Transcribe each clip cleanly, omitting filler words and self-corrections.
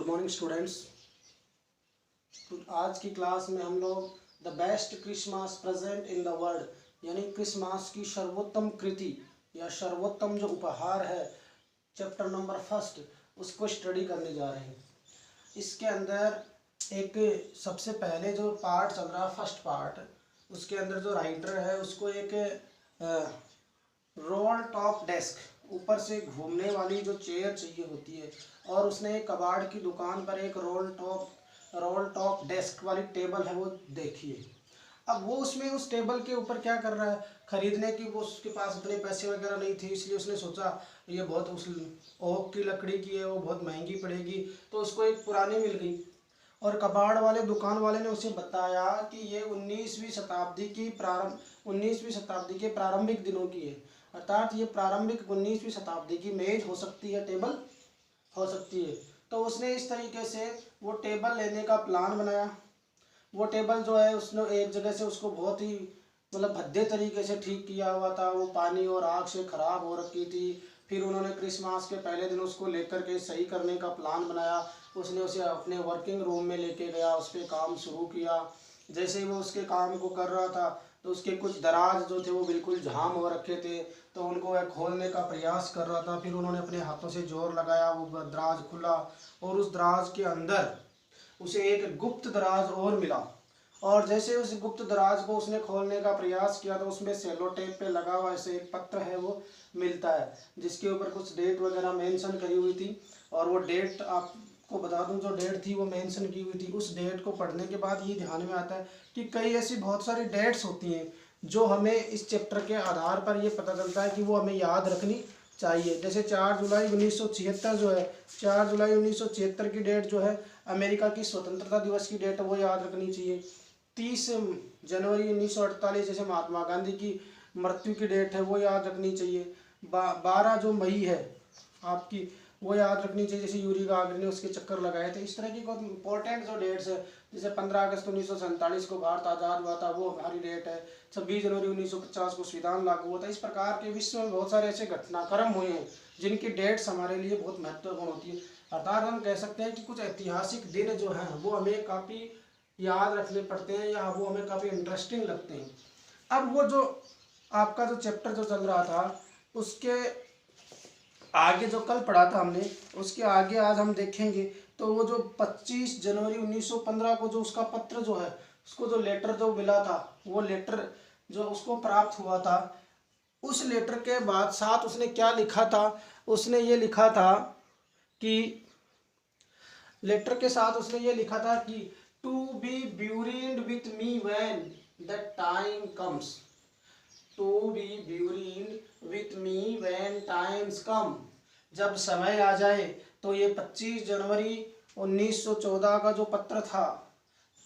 Morning students. तो आज की क्लास में हम लोग the best Christmas present in the world यानी क्रिसमस की सर्वोत्तम कृति या सर्वोत्तम जो उपहार है चैप्टर नंबर फर्स्ट उसको स्टडी करने जा रहे हैं। इसके अंदर एक सबसे पहले जो पार्ट चल रहा है फर्स्ट पार्ट, उसके अंदर जो राइटर है उसको एक रोल टॉप डेस्क ऊपर से घूमने वाली जो चेयर चाहिए होती है और उसने एक कबाड़ की दुकान पर एक रोल टॉप डेस्क वाली टेबल है वो देखी है। अब वो उसमें उस टेबल के ऊपर क्या कर रहा है, खरीदने की वो उसके पास इतने पैसे वगैरह नहीं थे, इसलिए उसने सोचा ये बहुत उस ओक की लकड़ी की है, वो बहुत महंगी पड़ेगी, तो उसको एक पुरानी मिल गई और कबाड़ वाले दुकान वाले ने उसे बताया कि ये 19वीं शताब्दी के प्रारंभिक दिनों की है, अर्थात ये प्रारंभिक 19वीं शताब्दी की मेज हो सकती है, टेबल हो सकती है। तो उसने इस तरीके से वो टेबल लेने का प्लान बनाया। वो टेबल जो है उसने एक जगह से उसको बहुत ही मतलब भद्दे तरीके से ठीक किया हुआ था, वो पानी और आग से ख़राब हो रखी थी। फिर उन्होंने क्रिसमस के पहले दिन उसको लेकर के सही करने का प्लान बनाया। उसने उसे अपने वर्किंग रूम में लेके गया, उस पर काम शुरू किया। जैसे ही वो उसके काम को कर रहा था तो उसके कुछ दराज जो थे वो बिल्कुल जाम हो रखे थे, तो उनको वह खोलने का प्रयास कर रहा था। फिर उन्होंने अपने हाथों से जोर लगाया, वो दराज खुला और उस दराज के अंदर उसे एक गुप्त दराज और मिला। और जैसे उस गुप्त दराज को उसने खोलने का प्रयास किया तो उसमें सेलो टेप पे लगा हुआ ऐसे एक पत्र है वो मिलता है, जिसके ऊपर कुछ डेट वगैरह मेंशन करी हुई थी। और वो डेट आपको बता दूं, जो डेट थी वो मेंशन की हुई थी। उस डेट को पढ़ने के बाद ये ध्यान में आता है कि कई ऐसी बहुत सारी डेट्स होती हैं जो हमें इस चैप्टर के आधार पर ये पता चलता है कि वो हमें याद रखनी चाहिए। जैसे 4 जुलाई 1976 जो है, 4 जुलाई 1976 की डेट जो है अमेरिका की स्वतंत्रता दिवस की डेट है, वो याद रखनी चाहिए। 30 जनवरी 1948 जैसे महात्मा गांधी की मृत्यु की डेट है वो याद रखनी चाहिए। 12 जो मई है आपकी वो याद रखनी चाहिए, जैसे यूरी गागरी ने उसके चक्कर लगाए थे। इस तरह की बहुत इंपॉर्टेंट जो डेट्स है, जैसे 15 अगस्त 1947 को भारत आज़ाद हुआ था वो हमारी डेट है। 26 जनवरी 1950 को संविधान लागू हुआ था। इस प्रकार के विश्व में बहुत सारे ऐसे घटनाक्रम हुए हैं जिनकी डेट्स हमारे लिए बहुत महत्वपूर्ण होती है। अर्थात हम कह सकते हैं कि कुछ ऐतिहासिक दिन जो हैं वो हमें काफ़ी याद रखने पड़ते हैं या वो हमें काफ़ी इंटरेस्टिंग लगते हैं। अब वो जो आपका जो चैप्टर जो चल रहा था उसके आगे जो कल पढ़ा था हमने, उसके आगे आज हम देखेंगे। तो वो जो 25 जनवरी 1915 को जो उसका पत्र जो है, उसको जो लेटर जो मिला था, वो लेटर जो उसको प्राप्त हुआ था, उस लेटर के बाद साथ उसने क्या लिखा था, उसने ये लिखा था कि लेटर के साथ उसने ये लिखा था कि to be buried with me when the time comes, to be buried with me when times come, जब समय आ जाए। तो ये 25 जनवरी 1914 का जो पत्र था,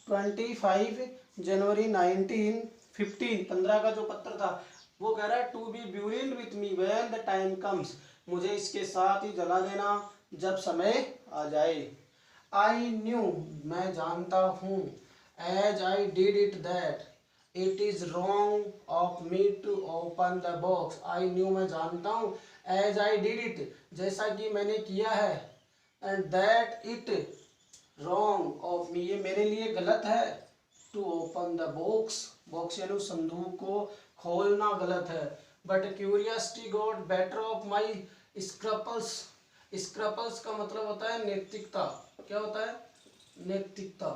25 जनवरी 1915 का जो पत्र था, वो कह रहा है to be buried with me when the time comes, मुझे इसके साथ ही जला देना जब समय आ जाए। आई न्यू, मैं जानता हूँ, as I did it that it is wrong of me to open the box. I knew, मैं जानता हूँ, एज आई डिड इट, जैसा कि मैंने किया है, and that it wrong of me, ये मेरे लिए गलत है, to open the box, box यानी उस संदूक को खोलना गलत है। But curiosity got better of my scruples, scruples का मतलब होता है नैतिकता। क्या होता है? नैतिकता।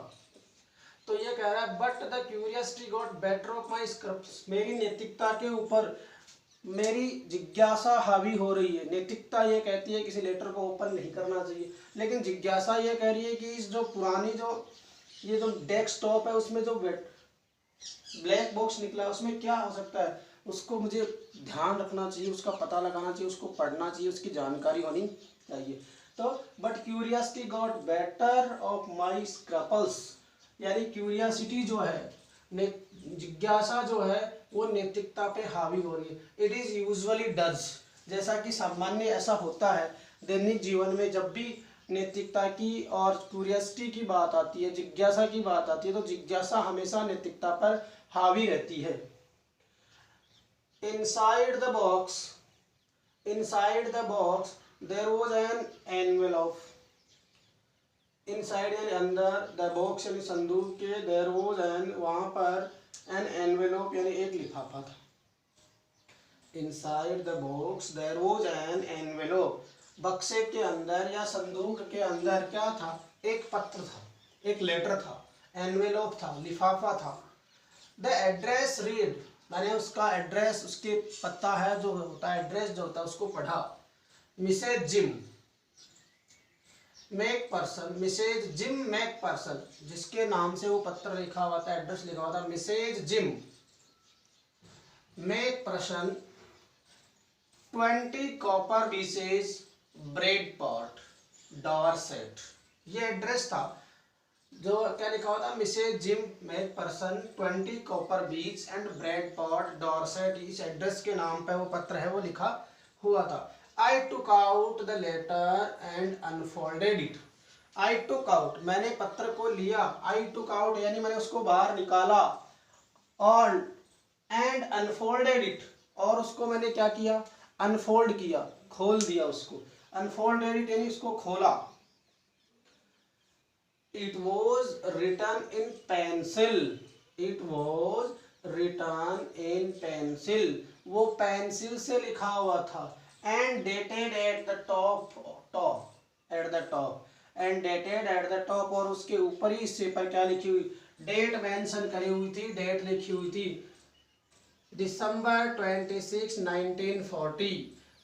तो ये कह रहा है but the curiosity got better of my scruples, मेरी नैतिकता के ऊपर मेरी जिज्ञासा हावी हो रही है। नैतिकता ये कहती है किसी लेटर को ओपन नहीं करना चाहिए, लेकिन जिज्ञासा ये कह रही है कि इस जो पुरानी जो ये जो डेस्कटॉप है उसमें जो ब्लैक बॉक्स निकला है उसमें क्या हो सकता है, उसको मुझे ध्यान रखना चाहिए, उसका पता लगाना चाहिए, उसको पढ़ना चाहिए, उसकी जानकारी होनी चाहिए। तो but curiosity got better of my scruples, यानी क्यूरियसिटी जो है, जिज्ञासा जो है वो नैतिकता पे हावी हो रही है। इट इज यूजुअली डज, जैसा कि सामान्य ऐसा होता है दैनिक जीवन में, जब भी नैतिकता की और क्यूरियसिटी की बात आती है, जिज्ञासा की बात आती है, तो जिज्ञासा हमेशा नैतिकता पर हावी रहती है। Inside the box, inside the box there was an envelope, inside यानी अंदर, द बॉक्स यानी संदूक के, देयर वाज एन वहाँ पर, एन एनवेलोप यानी एक लिफाफा था। Inside the box there was an envelope, बक्से के अंदर या संदूक के अंदर क्या था, एक पत्र था, एक लेटर था, एनवेलोप था, लिफाफा था। द एड्रेस रीड, मैंने उसका एड्रेस, उसके पता है जो होता है, एड्रेस जो होता है उसको पढ़ा। Mrs Jim Macpherson, Mrs Jim Macpherson, जिसके नाम से वो पत्र लिखा हुआ था, एड्रेस लिखा हुआ था, Mrs Jim McPherson 20 copper pieces bread pot Dorset, ये एड्रेस था। जो क्या लिखा हुआ था, Mrs Jim McPherson 20 copper beech and bread pot Dorset, इस एड्रेस के नाम पे वो पत्र है वो लिखा हुआ था। I took out the letter and unfolded it, I took out मैंने पत्र को लिया, आई टुक आउट यानी मैंने उसको बाहर निकाला, और एंड अनफोल्डेड इट, और उसको मैंने क्या किया, अनफोल्ड किया, खोल दिया उसको, अनफोल्डेड इट यानी उसको खोला। It was written in pencil, it was written in pencil, वो पेंसिल से लिखा हुआ था। And dated at the top, at the top, and dated at the top, और उसके ऊपर ही इस पेपर क्या लिखी हुई, डेट मेंशन करी हुई थी, डेट लिखी हुई थी, दिसंबर 26 1940,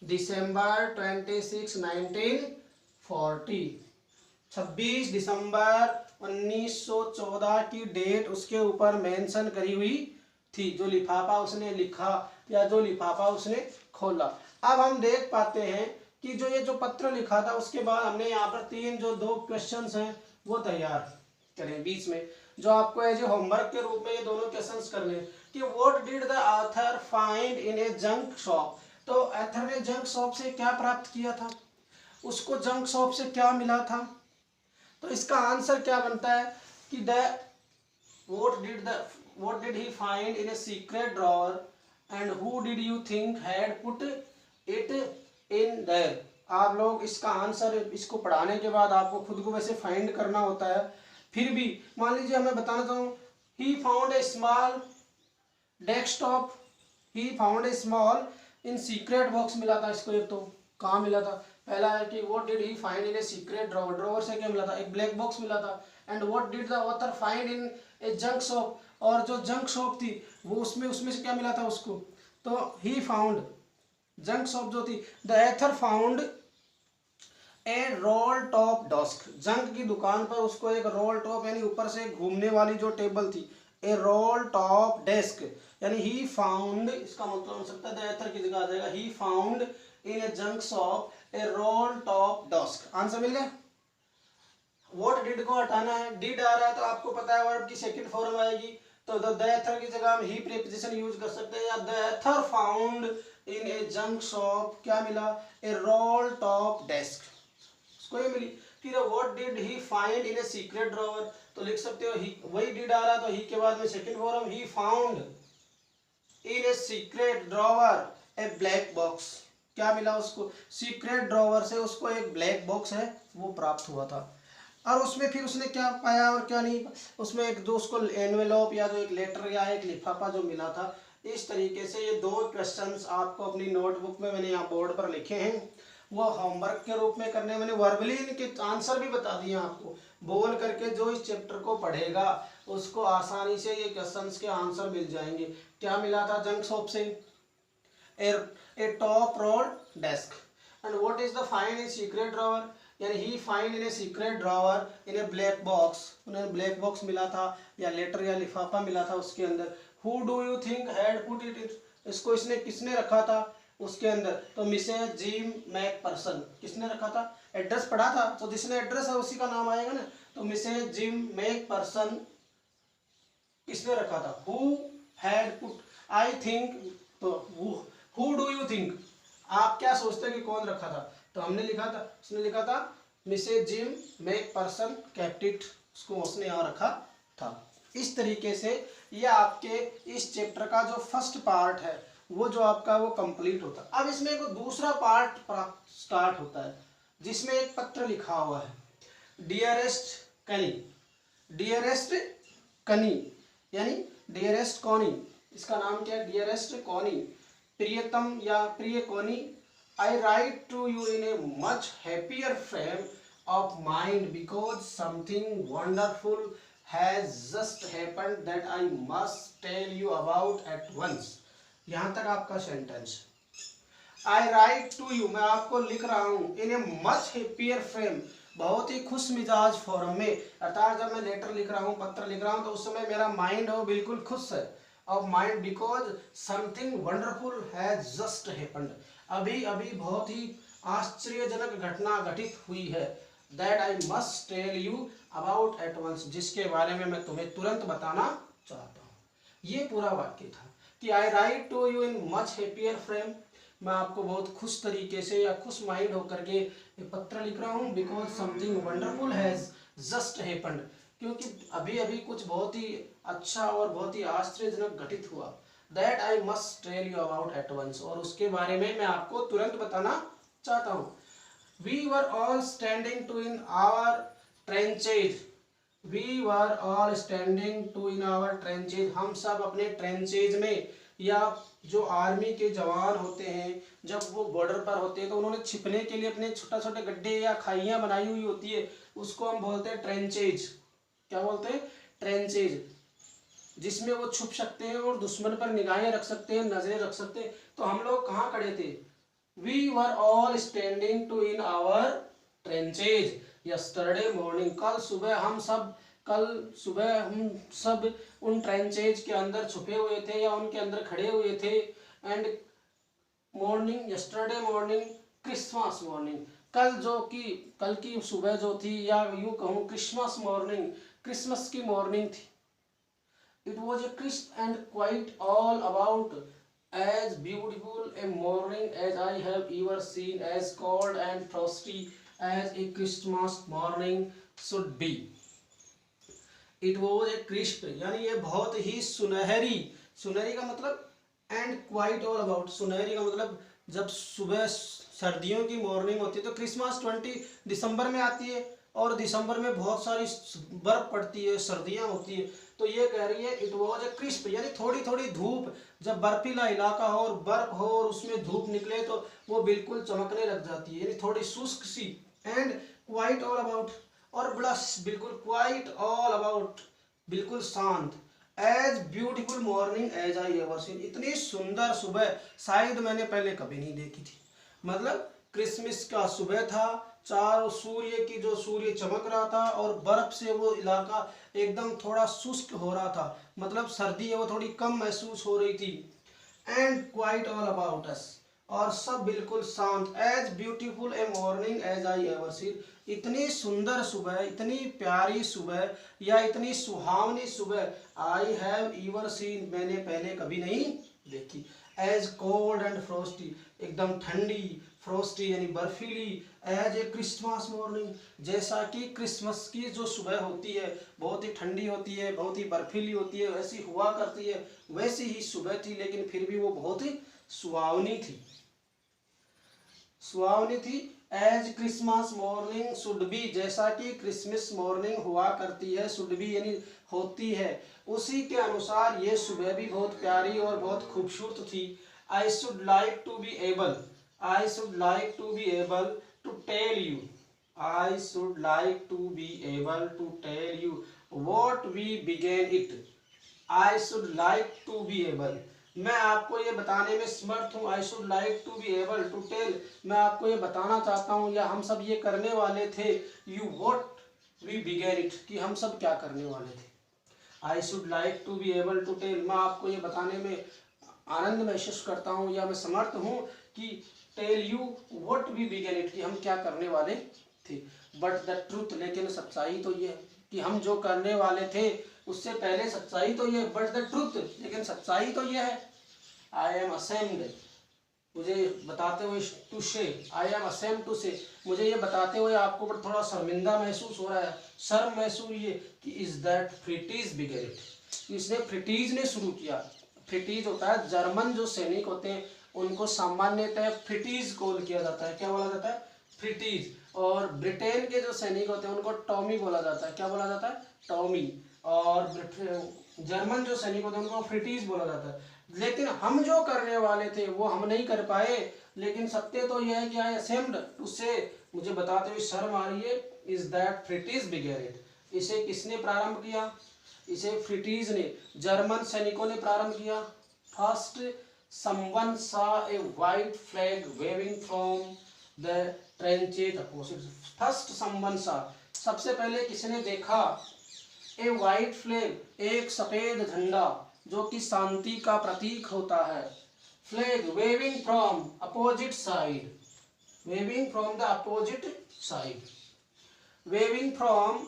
दिसंबर 26 1940, 26 दिसंबर 1914 की डेट उसके ऊपर मेंशन करी हुई थी, जो लिफाफा उसने लिखा या जो लिफाफा उसने खोला। अब हम देख पाते हैं कि जो ये जो पत्र लिखा था, उसके बाद हमने यहाँ पर तीन जो दो क्वेश्चंस हैं वो तैयार करें बीच में, जो आपको एज ए होमवर्क के रूप में ये दोनों क्वेश्चंस करने कि what did the author find in a junk shop, तो ऑथर ने जंक शॉप से क्या प्राप्त किया था, उसको जंक शॉप से क्या मिला था। तो इसका आंसर क्या बनता है कि the what did he find in a secret drawer and who did you think had put it in there। आप लोग इसका आंसर, इसको पढ़ाने के बाद आपको खुद को वैसे फाइंड करना होता है। फिर भी मान लीजिए हमें बताना चाहूँ, he found a small desktop, he found a small in secret box मिला था इसको, एक तो कहाँ मिला था, पहला है कि what did he find in a secret drawer, drawer से क्या मिला था, एक ब्लैक बॉक्स मिला था। And what did the author find in a junk shop, और जो जंक शॉप थी वो उसमें से क्या मिला था उसको, तो ही फाउंड, जंक शॉप जो थी, the author found a roll top desk, junk की दुकान पर उसको एक रोल टॉप यानी ऊपर से घूमने वाली जो टेबल थी, ए रोल टॉप डेस्क, यानी ही फाउंड, इसका मतलब हो सकता है द ऑथर की जगह आ जाएगा, he found in a junk shop a roll top desk. Answer मिल गया। व्हाट डिड को हटाना है, डिड आ रहा है तो आपको पता है वर्ब की सेकंड फॉर्म आएगी, तो द ऑथर की जगह हम ही प्रीपोजिशन यूज कर सकते हैं, या the author found in a junk shop क्या मिला, ए रोल टॉप डेस्क, उसको ये मिली। फिर what did he find in a secret drawer, तो लिख सकते हो ही, वही डिड आ रहा तो ही के बाद में second form, he found in a secret drawer A black box, क्या मिला उसको, सीक्रेट ड्रॉवर से उसको एक ब्लैक बॉक्स है वो प्राप्त हुआ था। और उसमें फिर उसने क्या पाया और क्या नहीं, उसमें एक जो उसको एनवेलॉप या जो एक लेटर या एक लिफाफा जो मिला था। इस तरीके से ये दो क्वेश्चंस आपको अपनी नोटबुक में मैंने यहाँ बोर्ड पर लिखे हैं, वो होमवर्क के रूप में करने, मैंने वर्बली इनके आंसर भी बता दिए आपको, बोल करके जो इस चैप्टर को पढ़ेगा उसको आसानी से ये क्वेश्चंस के आंसर मिल जाएंगे। क्या मिला था जंक शॉप से, a top roll desk, and what is the find in secret drawer, यानी he find in a secret drawer in a black box, उन्हें ब्लैक बॉक्स मिला था या लेटर या लिफाफा मिला था उसके अंदर। Who do you think had put it, इसको इसने किसने रखा था उसके अंदर, तो मिसेज जिम मैक पर्सन, किसने रखा था, एड्रेस पढ़ा था तो जिसने एड्रेस है उसी का नाम आएगा ना, तो मिसेज जिम मैक पर्सन किसने रखा था, who had put, I think, तो हु डू यू थिंक, आप क्या सोचते हैं कि कौन रखा था, तो हमने लिखा था, उसने लिखा था Mrs Jim Macpherson kept it, उसको उसने यहाँ रखा था। इस तरीके से ये आपके इस चैप्टर का जो फर्स्ट पार्ट है वो जो आपका वो कंप्लीट होता है। अब इसमें एक दूसरा पार्ट स्टार्ट होता है जिसमें एक पत्र लिखा हुआ है, डियरेस्ट कनी, डियरेस्ट कनी यानी डियरेस्ट कॉनी, इसका नाम क्या है? डियरेस्ट कॉनी, प्रियतम या प्रिय Connie, I write to you in a much happier frame of mind because something wonderful has just happened that I must tell you about at once. यहाँ तक आपका sentence. I write to you, मैं आपको लिख रहा हूँ, in a much happier frame, बहुत ही खुश मिजाज फॉर्म में, अर्थात जब मैं लेटर लिख रहा हूँ, पत्र लिख रहा हूँ, तो उस समय मेरा माइंड हो बिल्कुल खुश है of mind because something wonderful has just happened, अभी अभी बहुत ही आश्चर्यजनक घटना घटित हुई है, that I must tell you about at once, जिसके बारे में मैं तुम्हें तुरंत बताना चाहता हूँ। ये पूरा वाक्य था कि I write to you in much happier frame, मैं आपको बहुत खुश तरीके से या खुश माइंड होकर के पत्र लिख रहा हूँ, because something wonderful has just happened, क्योंकि अभी अभी कुछ बहुत ही अच्छा और बहुत ही आश्चर्यजनक घटित हुआ, that I must tell you about at once, और उसके बारे में मैं आपको तुरंत बताना चाहता हूँ। We were all standing to in our trenches, we were all standing to in our trenches, हम सब अपने ट्रेंचेज में, या जो आर्मी के जवान होते हैं जब वो बॉर्डर पर होते हैं तो उन्होंने छिपने के लिए अपने छोटे छोटे गड्ढे या खाइयाँ बनाई हुई होती है, उसको हम बोलते हैं ट्रेंचेज। क्या बोलते हैं? ट्रेंचेज, जिसमें वो छुप सकते हैं और दुश्मन पर निगाहें रख सकते हैं, नजरें रख सकते हैं। तो हम लोग कहाँ खड़े थे? We were all standing to in our trenches yesterday morning, कल सुबह हम सब उन ट्रेंचेज के अंदर छुपे हुए थे या उनके अंदर खड़े हुए थे। And morning, yesterday morning, Christmas morning, कल की सुबह जो थी, या यूँ कहूँ क्रिसमस मॉर्निंग, क्रिसमस की मॉर्निंग थी। It was a crisp and quiet all about as beautiful a morning as I have ever seen, as cold and frosty as a Christmas morning should be. It was a crisp, यानी ये बहुत ही सुनहरी, सुनहरी का मतलब and quite all about, सुनहरी का मतलब जब सुबह सर्दियों की मॉर्निंग होती है तो क्रिसमस 20 दिसंबर में आती है और दिसंबर में बहुत सारी बर्फ पड़ती है, सर्दियां होती है। तो ये कह रही है इट वॉज ए क्रिस्प, यानी थोड़ी थोड़ी धूप, जब बर्फीला इलाका हो और बर्फ हो और उसमें धूप निकले तो वो बिल्कुल चमकने लग जाती है, यानी थोड़ी शुष्क सी। एंड क्वाइट ऑल अबाउट, और बड़ा बिल्कुल क्वाइट ऑल अबाउट, बिल्कुल शांत। As beautiful morning as I ever seen, इतनी सुंदर सुबह शायद मैंने पहले कभी नहीं देखी थी। मतलब क्रिसमस का सुबह था, चारों सूर्य चमक रहा था और बर्फ से वो इलाका एकदम थोड़ा शुष्क हो रहा था, मतलब सर्दी है वो थोड़ी कम महसूस हो रही थी। And quiet all about us, और सब बिल्कुल शांत। As beautiful a morning as I ever seen, इतनी सुंदर सुबह, इतनी प्यारी सुबह या इतनी सुहावनी सुबह आई हैव एवर सीन, मैंने पहले कभी नहीं देखी। एज कोल्ड एंड फ्रोस्टी, एकदम ठंडी, फ्रोस्टी यानी बर्फीली। एज ए क्रिसमस मॉर्निंग, जैसा कि क्रिसमस की जो सुबह होती है बहुत ही ठंडी होती है, बहुत ही बर्फीली होती है, वैसी हुआ करती है, वैसी ही सुबह थी, लेकिन फिर भी वो बहुत ही सुहावनी थी, सुहावनी थी। As Christmas morning should be, जैसा कि क्रिसमस मॉर्निंग हुआ करती है, शुड बी यानी होती है, उसी के अनुसार ये सुबह भी बहुत प्यारी और बहुत खूबसूरत थी। I should like to be able, I should like to be able to tell you, I should like to be able to tell you what we began it. I should like to be able, मैं आपको ये बताने में समर्थ हूँ। I should like to be able to tell, मैं आपको ये बताना चाहता हूँ या हम सब ये करने वाले थे, you what we began it, कि हम सब क्या करने वाले थे। I should like to be able to tell, मैं आपको ये बताने में आनंद महसूस करता हूँ या मैं समर्थ हूँ कि tell you what we began it, कि हम क्या करने वाले थे। बट द ट्रूथ, लेकिन सच्चाई तो ये है कि हम जो करने वाले थे उससे पहले सच्चाई तो ये, बट द ट्रूथ, लेकिन सच्चाई तो ये है। आई एम असेम्ड, मुझे बताते हुए टू से, आई एम असेम्ड टू से, मुझे ये बताते हुए आपको बड़ा थोड़ा शर्मिंदा महसूस हो रहा है, शर्म महसूस ये कि इज दैट फ्रिटीज बिगेन इट, इसने फ्रिटीज ने शुरू किया। फ्रिटीज होता है जर्मन जो सैनिक होते हैं उनको सामान्यतः फ्रिटीज कॉल किया जाता है। क्या बोला जाता है? फ्रिटीज। और ब्रिटेन के जो सैनिक होते हैं उनको टॉमी बोला जाता है। क्या बोला जाता है? टॉमी। और जर्मन जो सैनिक होते हैं उनको फ्रिटीज बोला जाता है। लेकिन हम जो करने वाले थे वो हम नहीं कर पाए। लेकिन सत्य तो यह है कि आई असेम्ड उससे मुझे बताते हुए शर्म आ रही है, इज दैट फ्रिटीज बिगेन इट। इसे किसने प्रारंभ किया? इसे फ्रिटीज ने, जर्मन सैनिकों ने प्रारंभ किया। First someone saw a white flag waving from the trenches opposite. First someone saw, सबसे पहले किसने देखा? ए व्हाइट फ्लैग, एक सफेद झंडा जो कि शांति का प्रतीक होता है। Flag waving from opposite side, waving from the opposite side, waving from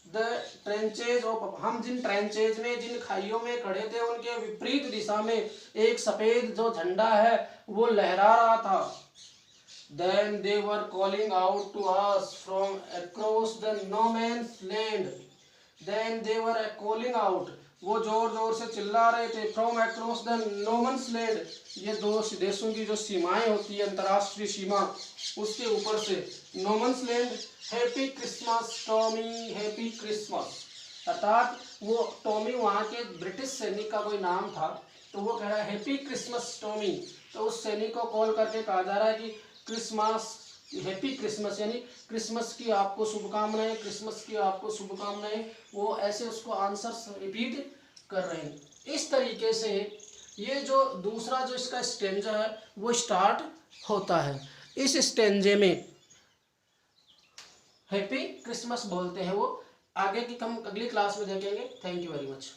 the trenches of, हम जिन ट्रेंचेज में, जिन खाइयों में खड़े थे उनके विपरीत दिशा में एक सफेद जो झंडा है वो लहरा रहा था। Then they were calling out to us from across the no man's land. Then they were calling out, वो जोर जोर से चिल्ला रहे थे, from across the no man's land, ये दो देशों की जो सीमाएं होती है, अंतर्राष्ट्रीय सीमा, उसके ऊपर से, no man's land, happy Christmas Tommy, happy Christmas. अर्थात वो टॉमी वहाँ के ब्रिटिश सैनिक का कोई नाम था, तो वो कह रहा है हैप्पी क्रिसमस टॉमी। तो उस सैनिक को कॉल करके कहा जा रहा है कि क्रिसमस, हैप्पी क्रिसमस, यानी क्रिसमस की आपको शुभकामनाएं, क्रिसमस की आपको शुभकामनाएं। वो ऐसे उसको आंसर रिपीट कर रहे हैं। इस तरीके से ये जो दूसरा जो इसका स्टेंजा है वो स्टार्ट होता है। इस स्टेंजे में हैप्पी क्रिसमस बोलते हैं वो। आगे की हम अगली क्लास में देखेंगे। Thank you very much.